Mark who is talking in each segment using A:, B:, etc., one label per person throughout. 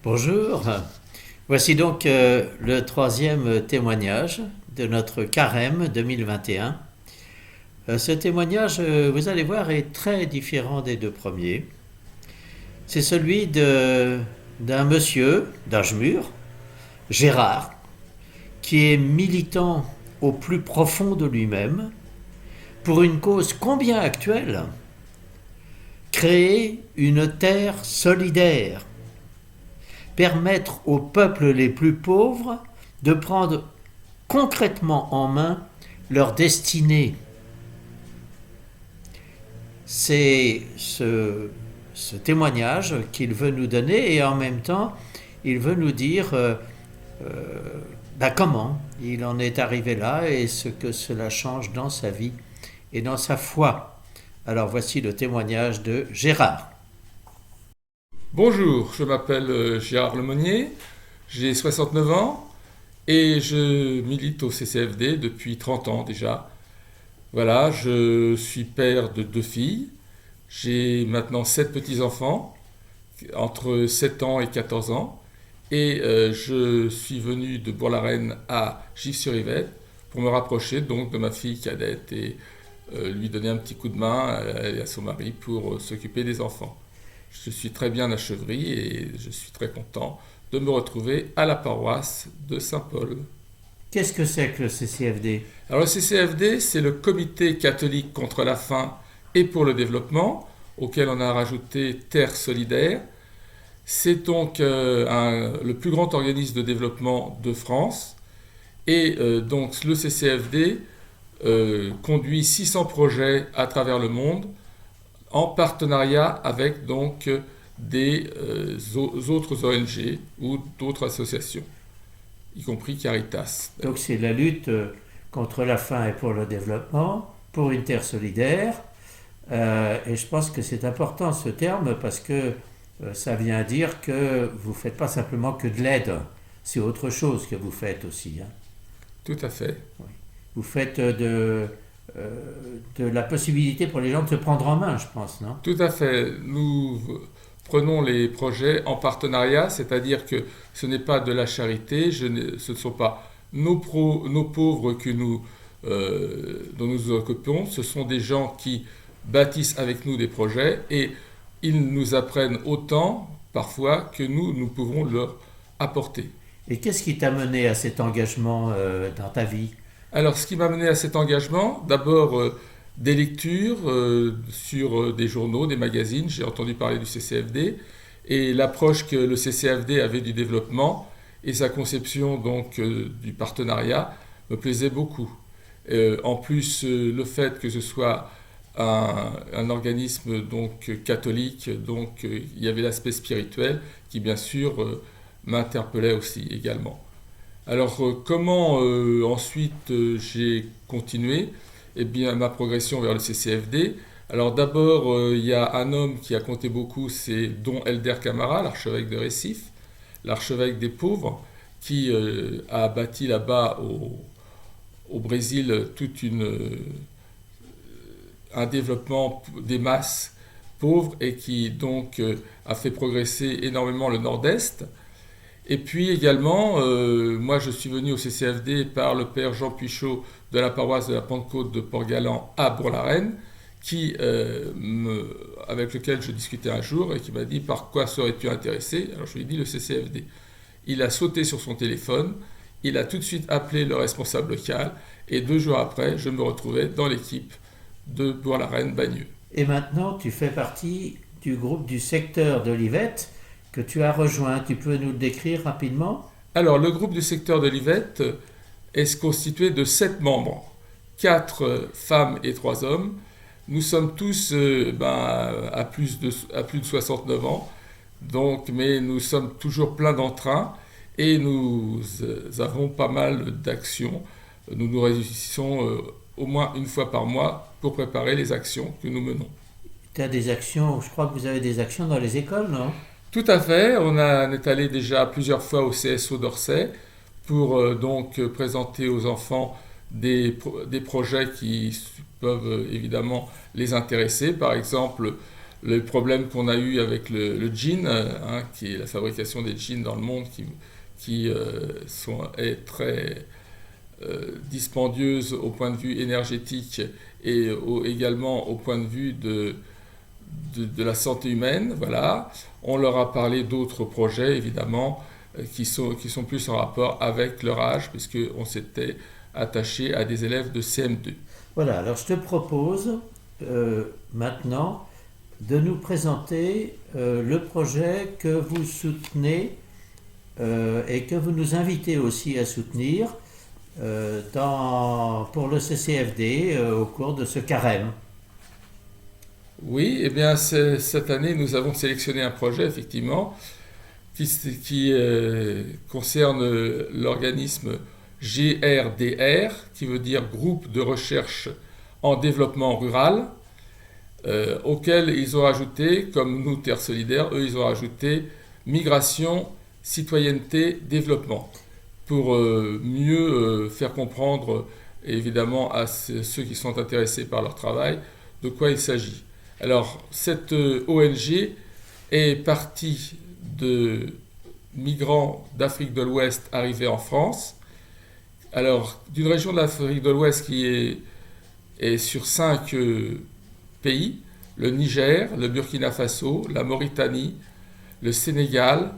A: Bonjour, voici donc le troisième témoignage de notre carême 2021. Ce témoignage, vous allez voir, est très différent des deux premiers. C'est celui d'un monsieur d'âge mûr, Gérard, qui est militant au plus profond de lui-même pour une cause combien actuelle, créer une terre solidaire, permettre aux peuples les plus pauvres de prendre concrètement en main leur destinée. C'est ce témoignage qu'il veut nous donner et en même temps, il veut nous dire comment il en est arrivé là et ce que cela change dans sa vie et dans sa foi. Alors voici le témoignage de Gérard.
B: Bonjour, je m'appelle Gérard Lemonnier, j'ai 69 ans et je milite au CCFD depuis 30 ans déjà. Voilà, je suis père de 2 filles, j'ai maintenant 7 petits-enfants, entre 7 ans et 14 ans, et je suis venu de Bourg-la-Reine à Gif-sur-Yvette pour me rapprocher donc de ma fille cadette et lui donner un petit coup de main et à son mari pour s'occuper des enfants. Je suis très bien à Chevry et je suis très content de me retrouver à la paroisse de Saint-Paul.
A: Qu'est-ce que c'est que le CCFD?
B: Alors le CCFD, c'est le Comité catholique contre la faim et pour le développement, auquel on a rajouté Terre solidaire. C'est donc le plus grand organisme de développement de France. Et donc le CCFD conduit 600 projets à travers le monde en partenariat avec donc des autres ONG ou d'autres associations, y compris Caritas.
A: Donc c'est la lutte contre la faim et pour le développement, pour une terre solidaire. Et je pense que c'est important ce terme parce que ça vient dire que vous ne faites pas simplement que de l'aide, c'est autre chose que vous faites aussi, hein.
B: Tout à fait.
A: Oui. Vous faites de la possibilité pour les gens de se prendre en main, je pense, non?
B: Tout à fait. Nous prenons les projets en partenariat, c'est-à-dire que ce n'est pas de la charité, ce ne sont pas nos pauvres dont nous nous occupons, ce sont des gens qui bâtissent avec nous des projets et ils nous apprennent autant parfois que nous pouvons leur apporter.
A: Et qu'est-ce qui t'a mené à cet engagement dans ta vie?
B: Alors, ce qui m'a mené à cet engagement, d'abord des lectures sur des journaux, des magazines. J'ai entendu parler du CCFD et l'approche que le CCFD avait du développement et sa conception donc du partenariat me plaisait beaucoup. En plus, le fait que ce soit un organisme donc catholique, donc il y avait l'aspect spirituel qui bien sûr m'interpellait aussi également. Alors, comment ensuite j'ai continué? Eh bien, ma progression vers le CCFD. Alors, d'abord, il y a un homme qui a compté beaucoup, c'est Don Helder Camara, l'archevêque de Recife, l'archevêque des pauvres, qui a bâti là-bas au Brésil un développement des masses pauvres et qui donc a fait progresser énormément le Nord-Est. Et puis également, moi je suis venu au CCFD par le père Jean Puichot de la paroisse de la Pentecôte de Port-Galant à Bourg-la-Reine, avec lequel je discutais un jour et qui m'a dit par quoi serais-tu intéressé? Alors je lui ai dit le CCFD. Il a sauté sur son téléphone, il a tout de suite appelé le responsable local et 2 jours après, je me retrouvais dans l'équipe de Bourg-la-Reine-Bagneux.
A: Et maintenant, tu fais partie du groupe du secteur d'Olivette que tu as rejoint. Tu peux nous le décrire rapidement?
B: Alors, le groupe du secteur de l'Yvette est constitué de 7 membres, 4 femmes et 3 hommes. Nous sommes tous à plus de 69 ans, donc, mais nous sommes toujours pleins d'entrain et nous avons pas mal d'actions. Nous nous réunissons au moins une fois par mois pour préparer les actions que nous menons.
A: Tu as des actions, je crois que vous avez des actions dans les écoles, non?
B: Tout à fait, on est allé déjà plusieurs fois au CSO d'Orsay pour donc présenter aux enfants des projets qui peuvent évidemment les intéresser. Par exemple, le problème qu'on a eu avec le gin, qui est la fabrication des gins dans le monde, qui est très dispendieuse au point de vue énergétique et également au point de vue de la santé humaine. Voilà. On leur a parlé d'autres projets, évidemment, qui sont plus en rapport avec leur âge, puisqu'on s'était attaché à des élèves de CM2.
A: Voilà, alors je te propose maintenant de nous présenter le projet que vous soutenez et que vous nous invitez aussi à soutenir pour le CCFD au cours de ce carême.
B: Oui, eh bien cette année nous avons sélectionné un projet effectivement qui concerne l'organisme GRDR, qui veut dire Groupe de recherche en développement rural, auquel ils ont rajouté, comme nous Terre Solidaire, eux ils ont rajouté migration, citoyenneté, développement, pour mieux faire comprendre évidemment à ceux qui sont intéressés par leur travail de quoi il s'agit. Alors cette ONG est partie de migrants d'Afrique de l'Ouest arrivés en France. Alors, d'une région de l'Afrique de l'Ouest qui est sur 5 pays, le Niger, le Burkina Faso, la Mauritanie, le Sénégal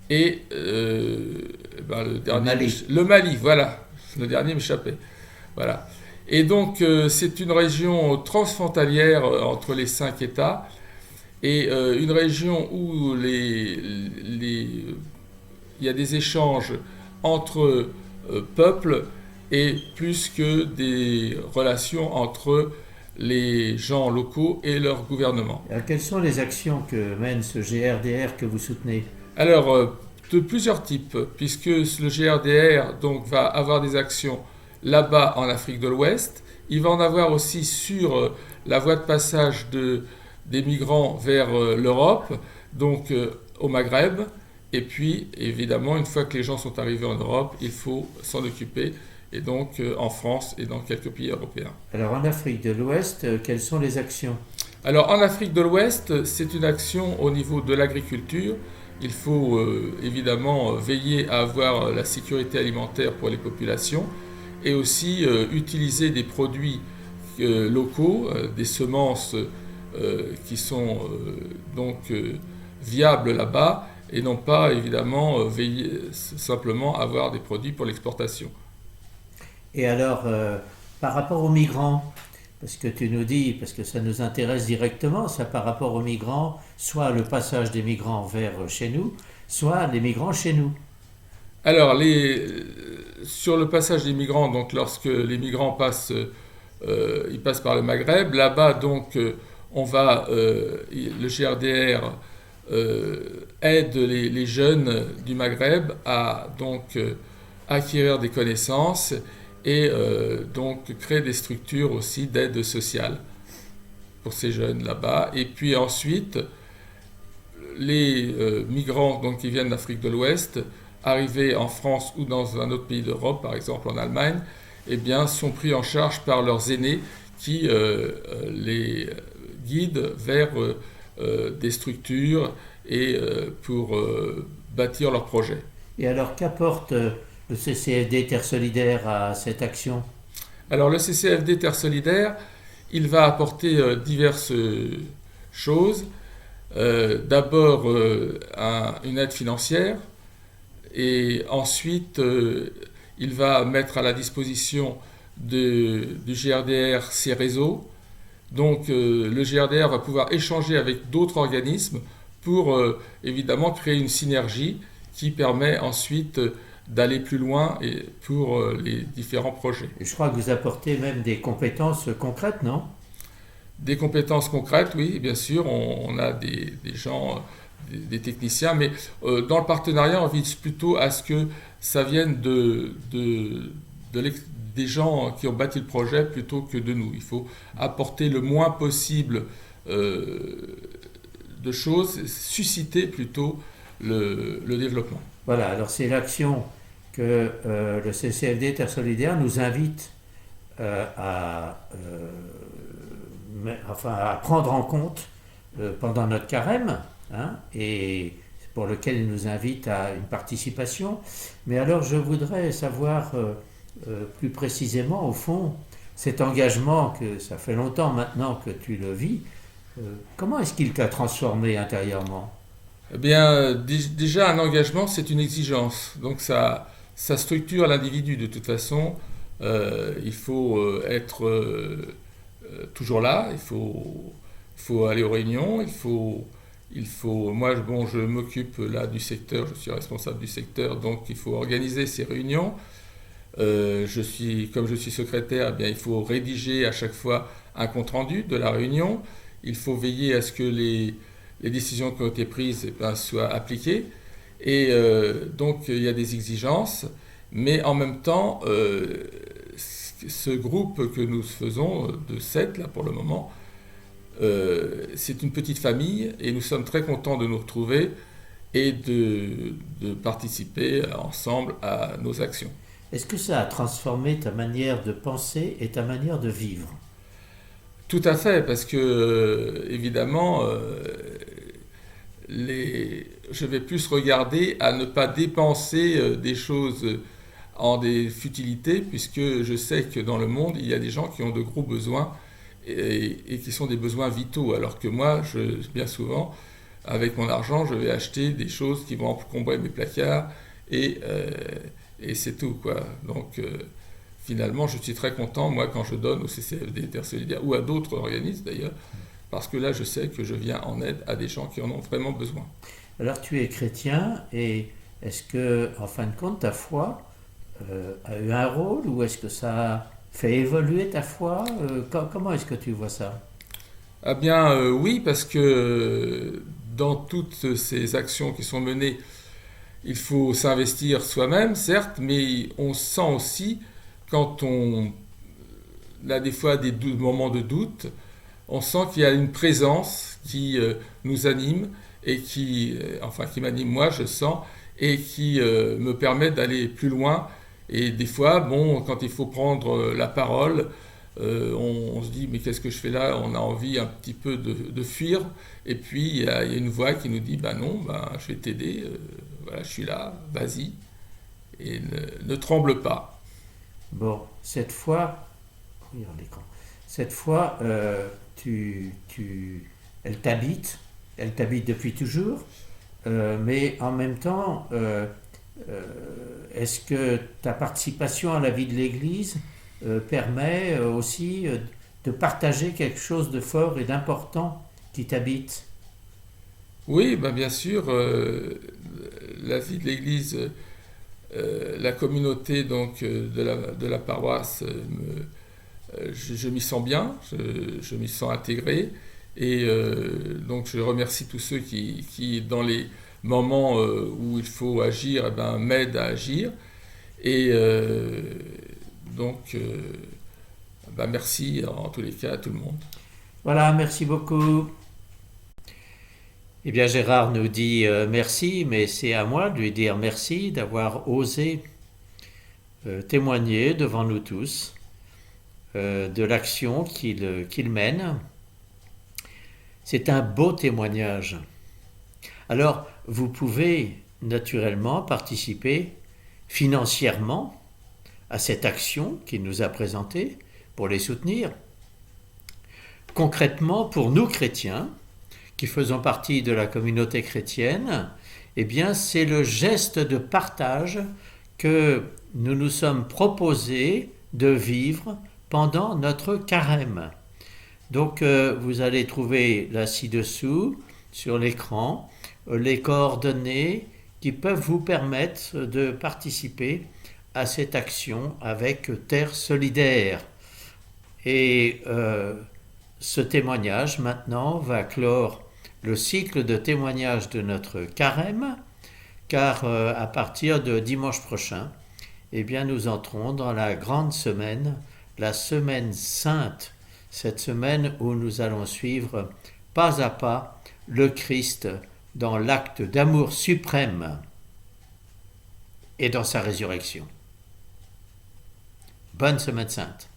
B: et le dernier, le Mali, voilà, le dernier m'échappait. Voilà. Et donc, c'est une région transfrontalière entre les 5 États et une région où il y a des échanges entre peuples et plus que des relations entre les gens locaux et leur gouvernement.
A: Alors, quelles sont les actions que mène ce GRDR que vous soutenez ?
B: Alors, de plusieurs types, puisque le GRDR donc, va avoir des actions là-bas en Afrique de l'Ouest. Il va en avoir aussi sur la voie de passage des migrants vers l'Europe, donc au Maghreb. Et puis, évidemment, une fois que les gens sont arrivés en Europe, il faut s'en occuper, et donc en France et dans quelques pays européens.
A: Alors, en Afrique de l'Ouest, quelles sont les actions ?
B: Alors, en Afrique de l'Ouest, c'est une action au niveau de l'agriculture. Il faut évidemment veiller à avoir la sécurité alimentaire pour les populations et aussi utiliser des produits locaux, des semences qui sont donc viables là-bas, et non pas évidemment veiller simplement à avoir des produits pour l'exportation.
A: Et alors, par rapport aux migrants, parce que tu nous dis, parce que ça nous intéresse directement, ça par rapport aux migrants, soit le passage des migrants vers chez nous, soit les migrants chez nous.
B: Alors, sur le passage des migrants, donc lorsque les migrants passent, ils passent par le Maghreb, là-bas donc le GRDR aide les jeunes du Maghreb à donc acquérir des connaissances et donc créer des structures aussi d'aide sociale pour ces jeunes là-bas. Et puis ensuite, les migrants donc, qui viennent d'Afrique de l'Ouest, arrivés en France ou dans un autre pays d'Europe, par exemple en Allemagne, eh bien, sont pris en charge par leurs aînés qui les guident vers des structures et pour bâtir leurs projets.
A: Et alors, qu'apporte le CCFD Terre Solidaire à cette action ?
B: Alors, le CCFD Terre Solidaire, il va apporter diverses choses. D'abord, une aide financière, et ensuite, il va mettre à la disposition du GRDR ses réseaux. Donc, le GRDR va pouvoir échanger avec d'autres organismes pour, évidemment, créer une synergie qui permet ensuite d'aller plus loin et pour les différents projets.
A: Je crois que vous apportez même des compétences concrètes, non ?
B: Des compétences concrètes, oui, bien sûr. On a des gens, des techniciens, mais dans le partenariat, on vise plutôt à ce que ça vienne des gens qui ont bâti le projet plutôt que de nous. Il faut apporter le moins possible de choses, susciter plutôt le développlement.
A: Voilà, alors c'est l'action que le CCFD Terre Solidaire nous invite à prendre en compte pendant notre carême, hein, et pour lequel il nous invite à une participation. Mais alors je voudrais savoir plus précisément, au fond, cet engagement que ça fait longtemps maintenant que tu le vis, comment est-ce qu'il t'a transformé intérieurement?
B: Eh bien, déjà, un engagement, c'est une exigence. Donc, ça structure l'individu de toute façon. Il faut être toujours là, il faut aller aux réunions, moi, bon, je m'occupe là du secteur, je suis responsable du secteur, donc il faut organiser ces réunions. Comme je suis secrétaire, eh bien, il faut rédiger à chaque fois un compte-rendu de la réunion. Il faut veiller à ce que les décisions qui ont été prises eh bien, soient appliquées. Et donc, il y a des exigences, mais en même temps, ce groupe que nous faisons, de 7 là pour le moment, c'est une petite famille et nous sommes très contents de nous retrouver et de participer ensemble à nos actions.
A: Est-ce que ça a transformé ta manière de penser et ta manière de vivre?
B: Tout à fait, parce que évidemment, je vais plus regarder à ne pas dépenser des choses en des futilités, puisque je sais que dans le monde, il y a des gens qui ont de gros besoins et qui sont des besoins vitaux, alors que moi, bien souvent, avec mon argent, je vais acheter des choses qui vont encombrer mes placards et c'est tout, quoi. Donc, finalement, je suis très content, moi, quand je donne au CCFD Terre Solidaire ou à d'autres organismes d'ailleurs, parce que là, je sais que je viens en aide à des gens qui en ont vraiment besoin.
A: Alors tu es chrétien et est-ce que, en fin de compte, ta foi a eu un rôle ou est-ce que ça a fait évoluer ta foi? Comment est-ce que tu vois ça?
B: Ah bien, oui, parce que dans toutes ces actions qui sont menées, il faut s'investir soi-même, certes, mais on sent aussi, quand on a des fois des moments de doute, on sent qu'il y a une présence qui nous anime et qui m'anime moi, je sens, et qui me permet d'aller plus loin. Et des fois, bon, quand il faut prendre la parole, on se dit mais qu'est-ce que je fais là? On a envie un petit peu de fuir. Et puis il y a une voix qui nous dit bah non, bah, je vais t'aider, voilà, je suis là, vas-y, et ne tremble pas.
A: Bon, cette fois, regarde l'écran. Cette fois, elle t'habite depuis toujours, mais en même temps, est-ce que ta participation à la vie de l'Église permet aussi de partager quelque chose de fort et d'important qui t'habite?
B: Oui, bah bien sûr, la vie de l'Église, la communauté donc de la paroisse, je m'y sens bien, je m'y sens intégré, et donc je remercie tous ceux qui dans les moments où il faut agir, eh ben, m'aident à agir, et donc bah merci en tous les cas à tout le monde.
A: Voilà, merci beaucoup. Eh bien, Gérard nous dit merci, mais c'est à moi de lui dire merci d'avoir osé témoigner devant nous tous de l'action qu'il mène. C'est un beau témoignage. Alors, vous pouvez naturellement participer financièrement à cette action qu'il nous a présentée pour les soutenir. Concrètement, pour nous chrétiens, qui faisons partie de la communauté chrétienne, eh bien, c'est le geste de partage que nous nous sommes proposés de vivre pendant notre carême. Donc, vous allez trouver là ci-dessous, sur l'écran, les coordonnées qui peuvent vous permettre de participer à cette action avec Terre Solidaire. Et ce témoignage, maintenant, va clore le cycle de témoignages de notre carême, car à partir de dimanche prochain, eh bien, nous entrons dans la grande semaine, la semaine sainte, cette semaine où nous allons suivre pas à pas le Christ dans l'acte d'amour suprême et dans sa résurrection. Bonne semaine sainte.